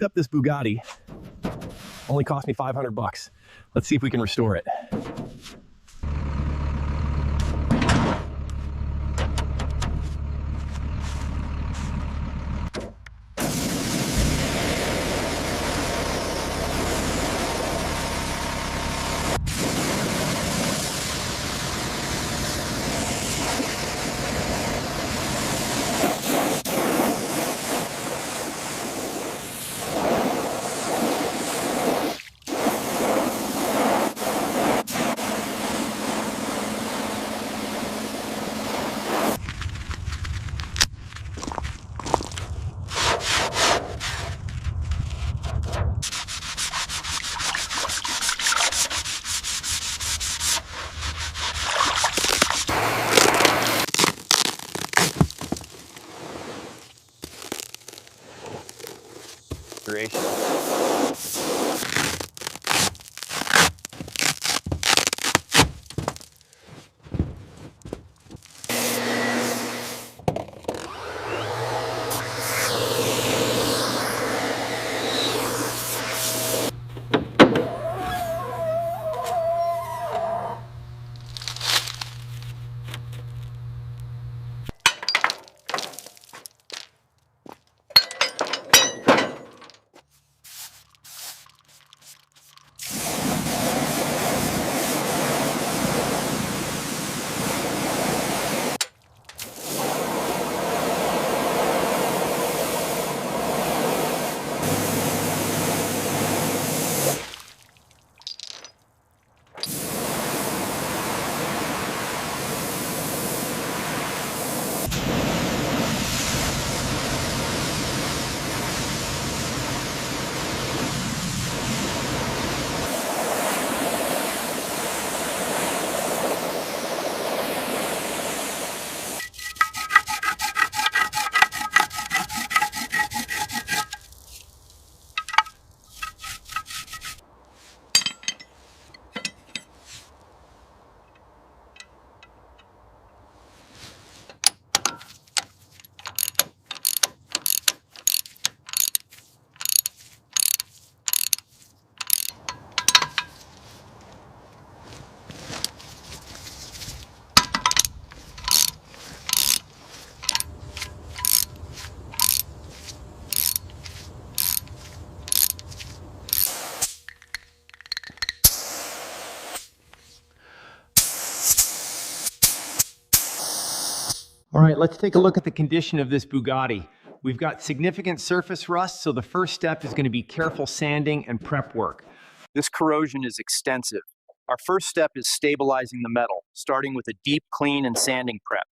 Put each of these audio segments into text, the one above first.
picked up this Bugatti. Only cost me 500 bucks. Let's see if we can restore it. Creation. All right, let's take a look at the condition of this Bugatti. We've got significant surface rust, so the first step is going to be careful sanding and prep work. This corrosion is extensive. Our first step is stabilizing the metal, starting with a deep clean and sanding prep.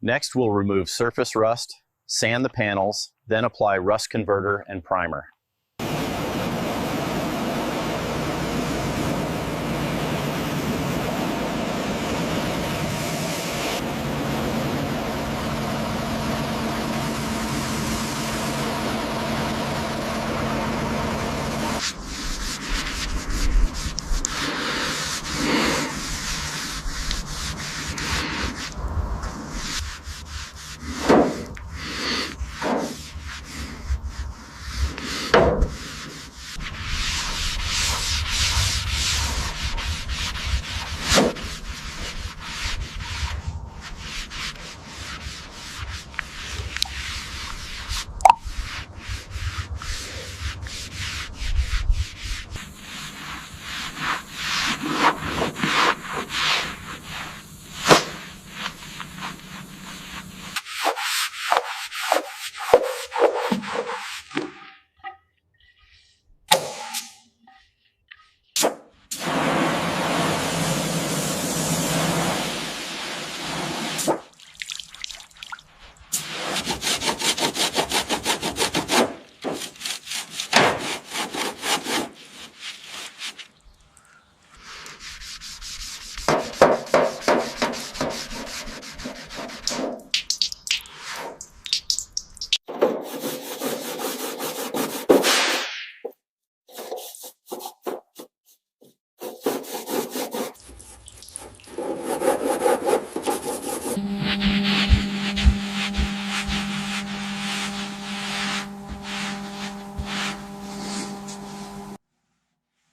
Next, we'll remove surface rust, sand the panels, then apply rust converter and primer.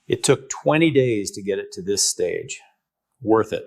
It took 20 days to get it to this stage. Worth it.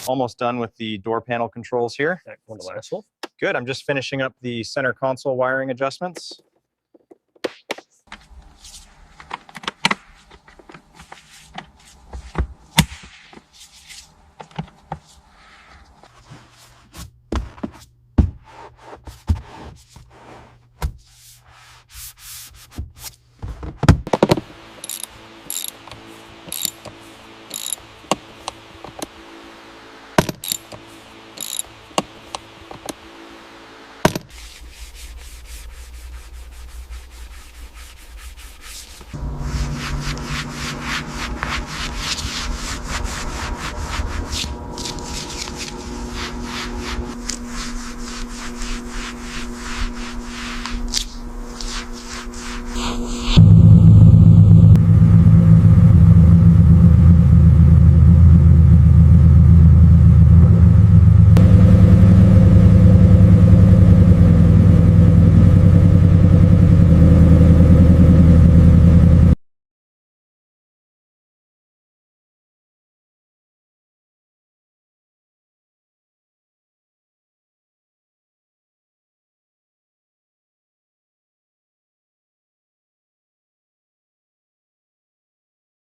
Almost done with the door panel controls here. Wonderful. Good. I'm just finishing up the center console wiring adjustments.